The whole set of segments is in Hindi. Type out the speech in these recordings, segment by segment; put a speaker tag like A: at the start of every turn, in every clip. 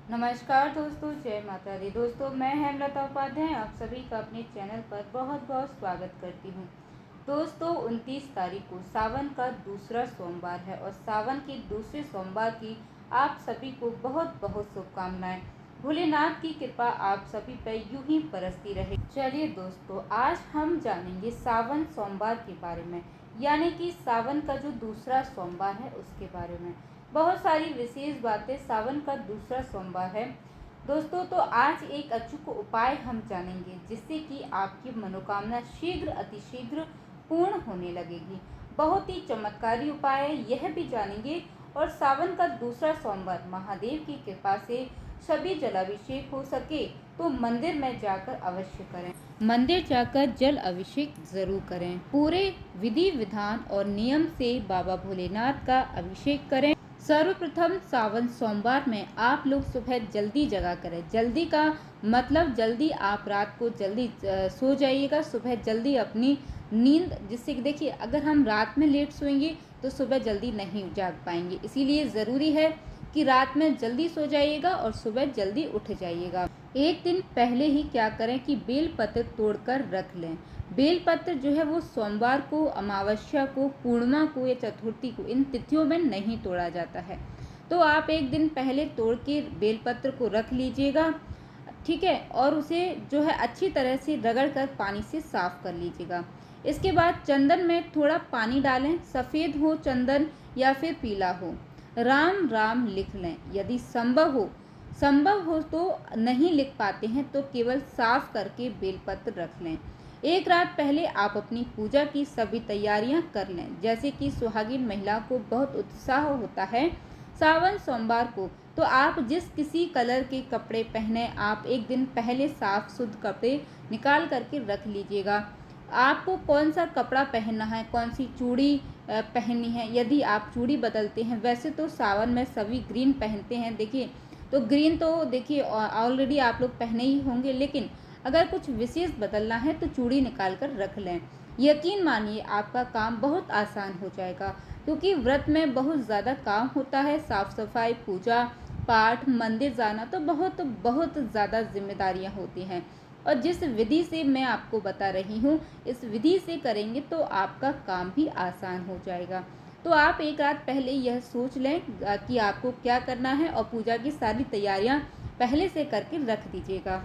A: नमस्कार दोस्तों, जय माता दी। दोस्तों, मैं हेमलता उपाध्याय आप सभी का अपने चैनल पर बहुत बहुत स्वागत करती हूँ। दोस्तों, 29 तारीख को सावन का दूसरा सोमवार है और सावन के दूसरे सोमवार की आप सभी को बहुत बहुत शुभकामनाएं। भोलेनाथ की कृपा आप सभी पर यूं ही बरसती रहे। चलिए दोस्तों, आज हम जानेंगे सावन सोमवार के बारे में, यानी कि सावन का जो दूसरा सोमवार है उसके बारे में। बहुत सारी विशेष बातें सावन का दूसरा सोमवार है दोस्तों। तो आज एक अचूक उपाय हम जानेंगे जिससे कि आपकी मनोकामना शीघ्र अतिशीघ्र पूर्ण होने लगेगी। बहुत ही चमत्कारी उपाय है, यह भी जानेंगे। और सावन का दूसरा सोमवार महादेव की कृपा से सभी जलाभिषेक हो सके तो मंदिर में जाकर अवश्य करें। मंदिर जाकर जल अभिषेक जरूर करें। पूरे विधि विधान और नियम से बाबा भोलेनाथ का अभिषेक करें। सर्वप्रथम सावन सोमवार में आप लोग सुबह जल्दी जगा करें। जल्दी का मतलब जल्दी आप रात को जल्दी सो जाइएगा, सुबह जल्दी अपनी नींद, जिससे कि देखिए अगर हम रात में लेट सोएंगे तो सुबह जल्दी नहीं जाग पाएंगे। इसीलिए ज़रूरी है कि रात में जल्दी सो जाइएगा और सुबह जल्दी उठ जाइएगा। एक दिन पहले ही क्या करें कि बेलपत्र तोड़कर रख लें। बेलपत्र जो है वो सोमवार को, अमावस्या को, पूर्णिमा को या चतुर्थी को, इन तिथियों में नहीं तोड़ा जाता है। तो आप एक दिन पहले तोड़ के बेलपत्र को रख लीजिएगा, ठीक है। और उसे जो है अच्छी तरह से रगड़ कर पानी से साफ कर लीजिएगा। इसके बाद चंदन में थोड़ा पानी डालें, सफ़ेद हो चंदन या फिर पीला हो। राम राम लिख लें। यदि संभव हो तो नहीं लिख पाते हैं तो केवल साफ करके बेलपत्र रख लें। एक रात पहले आप अपनी पूजा की सभी तैयारियां कर लें। जैसे कि सुहागिन महिला को बहुत उत्साह होता है सावन सोमवार को, तो आप जिस किसी कलर के कपड़े पहने, आप एक दिन पहले साफ शुद्ध कपड़े निकाल करके रख लीजिएगा। आपको कौन सा कपड़ा पहनना है, कौन सी चूड़ी पहननी है। यदि आप चूड़ी बदलते हैं, वैसे तो सावन में सभी ग्रीन पहनते हैं, देखिए तो ग्रीन तो देखिए ऑलरेडी आप लोग पहने ही होंगे, लेकिन अगर कुछ विशेष बदलना है तो चूड़ी निकाल कर रख लें। यकीन मानिए आपका काम बहुत आसान हो जाएगा, क्योंकि व्रत में बहुत ज़्यादा काम होता है। साफ सफाई, पूजा पाठ, मंदिर जाना, तो बहुत बहुत ज़्यादा जिम्मेदारियां होती हैं। और जिस विधि से मैं आपको बता रही हूँ, इस विधि से करेंगे तो आपका काम भी आसान हो जाएगा। तो आप एक रात पहले यह सोच लें कि आपको क्या करना है और पूजा की सारी तैयारियां पहले से करके रख दीजिएगा।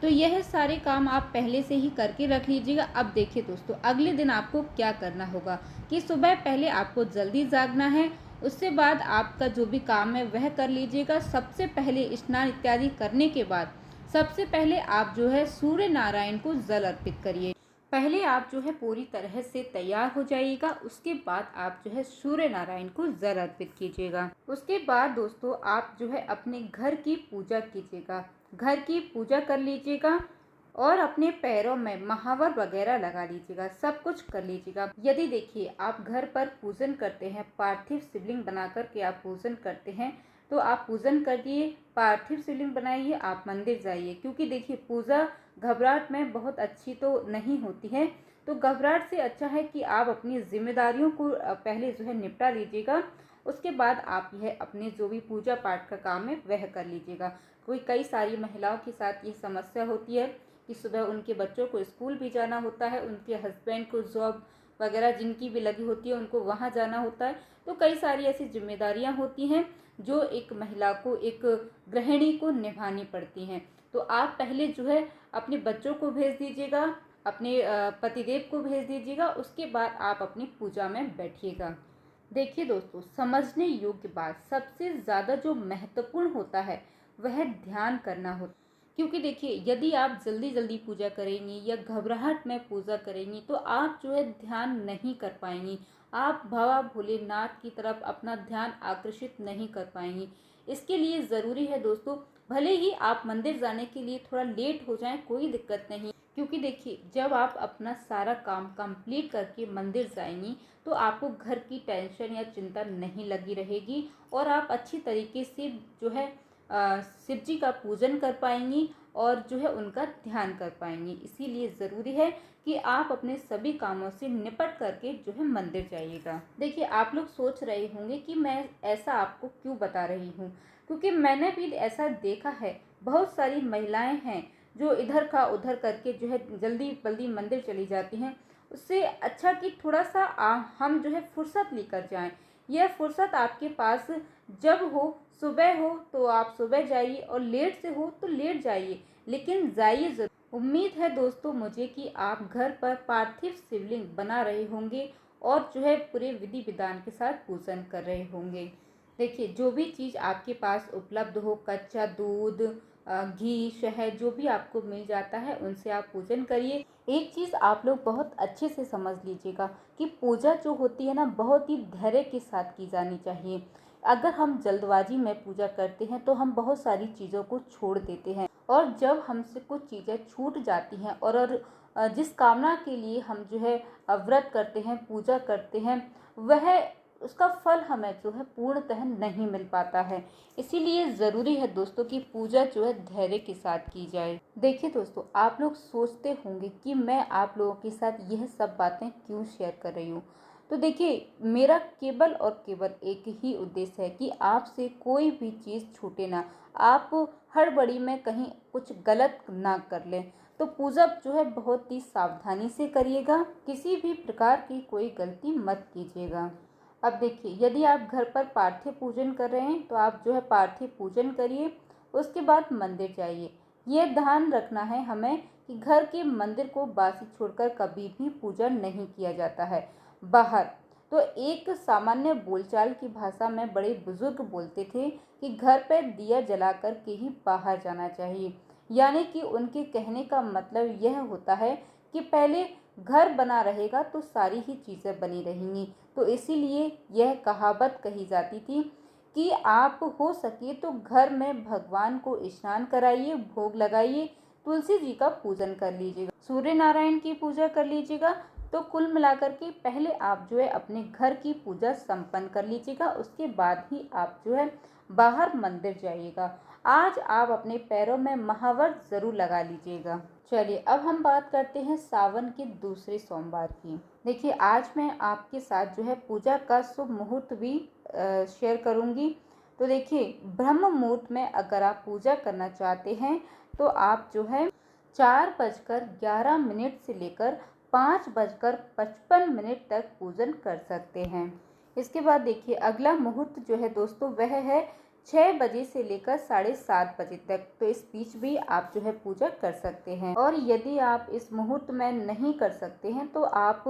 A: तो यह सारे काम आप पहले से ही करके रख लीजिएगा। अब देखिए दोस्तों, अगले दिन आपको क्या करना होगा कि सुबह पहले आपको जल्दी जागना है। उसके बाद आपका जो भी काम है वह कर लीजिएगा। सबसे पहले स्नान इत्यादि करने के बाद सबसे पहले आप जो है सूर्य नारायण को जल अर्पित करिए। पहले आप जो है पूरी तरह से तैयार हो जाइएगा, उसके बाद आप जो है सूर्य नारायण को जल अर्पित कीजिएगा। उसके बाद दोस्तों आप जो है अपने घर की पूजा कीजिएगा, घर की पूजा कर लीजिएगा और अपने पैरों में महावर वगैरह लगा लीजिएगा, सब कुछ कर लीजिएगा। यदि देखिए आप घर पर पूजन करते हैं, पार्थिव शिवलिंग बना करके आप पूजन करते हैं, तो आप पूजन करिए, पार्थिव शिवलिंग बनाइए, आप मंदिर जाइए। क्योंकि देखिए पूजा घबराहट में बहुत अच्छी तो नहीं होती है, तो घबराहट से अच्छा है कि आप अपनी जिम्मेदारियों को पहले जो है निपटा लीजिएगा। उसके बाद आप यह अपने जो भी पूजा पाठ का काम है वह कर लीजिएगा। कई सारी महिलाओं के साथ ये समस्या होती है कि सुबह उनके बच्चों को स्कूल भी जाना होता है, उनके हस्बैंड को जॉब वगैरह जिनकी भी लगी होती है उनको वहाँ जाना होता है। तो कई सारी ऐसी जिम्मेदारियाँ होती हैं जो एक महिला को, एक गृहिणी को निभानी पड़ती हैं। तो आप पहले जो है अपने बच्चों को भेज दीजिएगा, अपने पतिदेव को भेज दीजिएगा, उसके बाद आप अपनी पूजा में बैठिएगा। देखिए दोस्तों, समझने योग्य बात, सबसे ज़्यादा जो महत्वपूर्ण होता है वह ध्यान करना होता है। क्योंकि देखिए यदि आप जल्दी जल्दी पूजा करेंगी या घबराहट में पूजा करेंगी तो आप जो है ध्यान नहीं कर पाएंगी, आप बाबा भोलेनाथ की तरफ अपना ध्यान आकर्षित नहीं कर पाएंगी। इसके लिए ज़रूरी है दोस्तों, भले ही आप मंदिर जाने के लिए थोड़ा लेट हो जाएं, कोई दिक्कत नहीं। क्योंकि देखिए जब आप अपना सारा काम कंप्लीट करके मंदिर जाएंगी तो आपको घर की टेंशन या चिंता नहीं लगी रहेगी और आप अच्छी तरीके से जो है शिव जी का पूजन कर पाएंगी और जो है उनका ध्यान कर पाएंगी। इसीलिए ज़रूरी है कि आप अपने सभी कामों से निपट करके जो है मंदिर जाइएगा। देखिए आप लोग सोच रहे होंगे कि मैं ऐसा आपको क्यों बता रही हूँ। क्योंकि मैंने भी ऐसा देखा है, बहुत सारी महिलाएं हैं जो इधर का उधर करके जो है जल्दी जल्दी मंदिर चली जाती हैं। उससे अच्छा कि थोड़ा सा हम जो है फुर्सत लेकर जाएं। यह फुर्सत आपके पास जब हो, सुबह हो तो आप सुबह जाइए और लेट से हो तो लेट जाइए, लेकिन जाइए ज़रूर। उम्मीद है दोस्तों मुझे कि आप घर पर पार्थिव शिवलिंग बना रहे होंगे और जो है पूरे विधि विधान के साथ पूजन कर रहे होंगे। देखिए, जो भी चीज़ आपके पास उपलब्ध हो, कच्चा दूध, घी, शहद, जो भी आपको मिल जाता है उनसे आप पूजन करिए। एक चीज़ आप लोग बहुत अच्छे से समझ लीजिएगा कि पूजा जो होती है ना, बहुत ही धैर्य के साथ की जानी चाहिए। अगर हम जल्दबाजी में पूजा करते हैं तो हम बहुत सारी चीज़ों को छोड़ देते हैं, और जब हमसे कुछ चीज़ें छूट जाती हैं और जिस कामना के लिए हम जो है व्रत करते हैं, पूजा करते हैं, वह उसका फल हमें जो है पूर्णतः नहीं मिल पाता है। इसीलिए ज़रूरी है दोस्तों कि पूजा जो है धैर्य के साथ की जाए। देखिए दोस्तों, आप लोग सोचते होंगे कि मैं आप लोगों के साथ यह सब बातें क्यों शेयर कर रही हूँ। तो देखिए, मेरा केवल और केवल एक ही उद्देश्य है कि आपसे कोई भी चीज़ छूटे ना, आप हड़बड़ी में कहीं कुछ गलत ना कर लें। तो पूजा जो है बहुत ही सावधानी से करिएगा, किसी भी प्रकार की कोई गलती मत कीजिएगा। अब देखिए, यदि आप घर पर पार्थिव पूजन कर रहे हैं तो आप जो है पार्थिव पूजन करिए, उसके बाद मंदिर जाइए। यह ध्यान रखना है हमें कि घर के मंदिर को बासी छोड़कर कभी भी पूजा नहीं किया जाता है। बाहर तो एक सामान्य बोलचाल की भाषा में बड़े बुजुर्ग बोलते थे कि घर पर दिया जलाकर के ही बाहर जाना चाहिए। यानी कि उनके कहने का मतलब यह होता है कि पहले घर बना रहेगा तो सारी ही चीज़ें बनी रहेंगी। तो इसीलिए यह कहावत कही जाती थी कि आप हो सके तो घर में भगवान को स्नान कराइए, भोग लगाइए, तुलसी जी का पूजन कर लीजिएगा, सूर्य नारायण की पूजा कर लीजिएगा। तो कुल मिलाकर के पहले आप जो है अपने घर की पूजा संपन्न कर लीजिएगा, उसके बाद ही आप जो है बाहर मंदिर जाइएगा। आज आप अपने पैरों में महावर जरूर लगा लीजिएगा। चलिए, अब हम बात करते हैं सावन के दूसरे सोमवार की। देखिए, आज मैं आपके साथ जो है पूजा का शुभ मुहूर्त भी शेयर करूंगी। तो देखिए, ब्रह्म मुहूर्त में अगर आप पूजा करना चाहते हैं तो आप जो है 4:11 से लेकर 5:55 तक पूजन कर सकते हैं। इसके बाद देखिए, अगला मुहूर्त जो है दोस्तों वह है 6 बजे से लेकर 7:30 बजे तक। तो इस बीच भी आप जो है पूजा कर सकते हैं। और यदि आप इस मुहूर्त में नहीं कर सकते हैं तो आप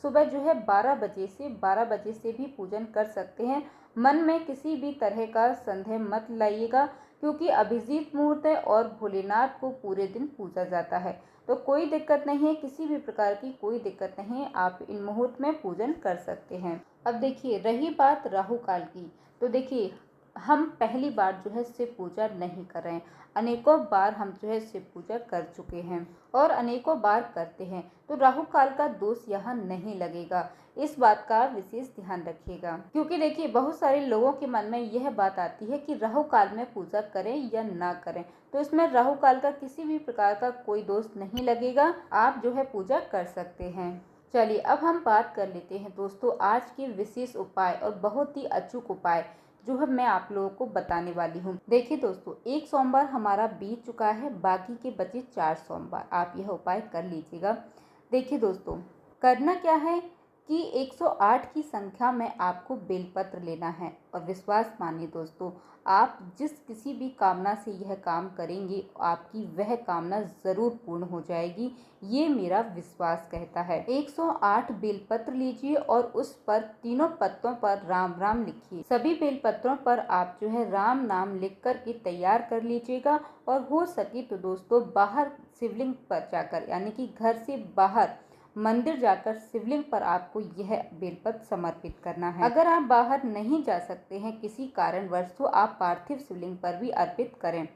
A: सुबह जो है 12 बजे से भी पूजन कर सकते हैं। मन में किसी भी तरह का संदेह मत लाइएगा, क्योंकि अभिजीत मुहूर्त है और भोलेनाथ को पूरे दिन पूजा जाता है। तो कोई दिक्कत नहीं है, किसी भी प्रकार की कोई दिक्कत नहीं है, आप इन मुहूर्त में पूजन कर सकते हैं। अब देखिए, रही बात राहु काल की। तो देखिए, हम पहली बार जो है शिव पूजा नहीं कर रहे हैं, अनेकों बार हम जो है शिव पूजा कर चुके हैं और अनेकों बार करते हैं। तो राहु काल का दोष यहाँ नहीं लगेगा, इस बात का विशेष ध्यान रखिएगा। क्योंकि देखिए, बहुत सारे लोगों के मन में यह बात आती है कि राहु काल में पूजा करें या ना करें। तो इसमें राहु काल का किसी भी प्रकार का कोई दोष नहीं लगेगा, आप जो है पूजा कर सकते हैं। चलिए, अब हम बात कर लेते हैं दोस्तों आज के विशेष उपाय और बहुत ही अचूक उपाय जो है मैं आप लोगों को बताने वाली हूँ। देखिए दोस्तों, एक सोमवार हमारा बीत चुका है, बाकी के बचे 4 सोमवार आप यह उपाय कर लीजिएगा। देखिए दोस्तों, करना क्या है कि 108 की संख्या में आपको बेलपत्र लेना है, और विश्वास मानिए दोस्तों, आप जिस किसी भी कामना से यह काम करेंगे आपकी वह कामना ज़रूर पूर्ण हो जाएगी, ये मेरा विश्वास कहता है। 108 बेलपत्र लीजिए और उस पर तीनों पत्तों पर राम राम लिखिए। सभी बेलपत्रों पर आप जो है राम नाम लिख कर के तैयार कर लीजिएगा, और हो सके तो दोस्तों बाहर शिवलिंग पर जाकर, यानी कि घर से बाहर मंदिर जाकर शिवलिंग पर आपको यह बेलपत्र समर्पित करना है। अगर आप बाहर नहीं जा सकते हैं किसी कारणवश तो आप पार्थिव शिवलिंग पर भी अर्पित करें,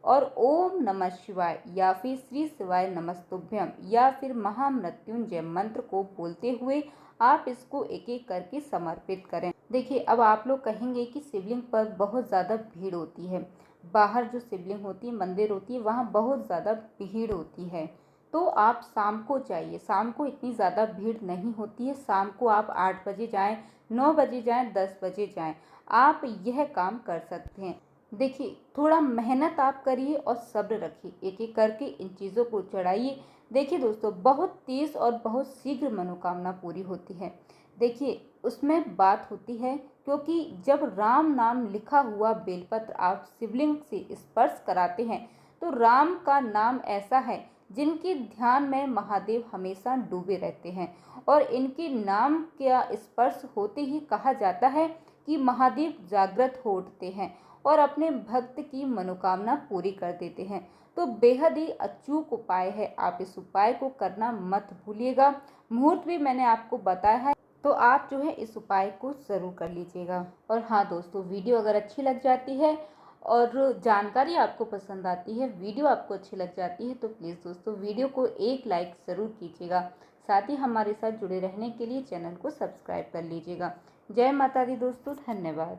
A: और ओम नमः शिवाय या फिर श्री शिवाय नमस्तुभ्यम या फिर महामृत्युंजय मंत्र को बोलते हुए आप इसको एक एक करके समर्पित करें। देखिए, अब आप लोग कहेंगे कि शिवलिंग पर बहुत ज़्यादा भीड़ होती है, बाहर जो शिवलिंग होती है, मंदिर होती है, वहाँ बहुत ज़्यादा भीड़ होती है। तो आप शाम को जाइए, शाम को इतनी ज़्यादा भीड़ नहीं होती है। शाम को आप 8 बजे जाएं, 9 बजे जाएं, 10 बजे जाएं, आप यह काम कर सकते हैं। देखिए, थोड़ा मेहनत आप करिए और सब्र रखिए, एक एक करके इन चीज़ों को चढ़ाइए। देखिए दोस्तों, बहुत तेज़ और बहुत शीघ्र मनोकामना पूरी होती है। देखिए, उसमें बात होती है, क्योंकि जब राम नाम लिखा हुआ बेलपत्र आप शिवलिंग से स्पर्श कराते हैं, तो राम का नाम ऐसा है जिनके ध्यान में महादेव हमेशा डूबे रहते हैं, और इनके नाम का स्पर्श होते ही कहा जाता है कि महादेव जागृत हो उठते हैं और अपने भक्त की मनोकामना पूरी कर देते हैं। तो बेहद ही अचूक उपाय है, आप इस उपाय को करना मत भूलिएगा। मुहूर्त भी मैंने आपको बताया है, तो आप जो है इस उपाय को ज़रूर कर लीजिएगा। और हाँ दोस्तों, वीडियो अगर अच्छी लग जाती है और जानकारी आपको पसंद आती है, वीडियो आपको अच्छी लग जाती है, तो प्लीज़ दोस्तों वीडियो को एक लाइक ज़रूर कीजिएगा। साथ ही हमारे साथ जुड़े रहने के लिए चैनल को सब्सक्राइब कर लीजिएगा। जय माता दी दोस्तों, धन्यवाद।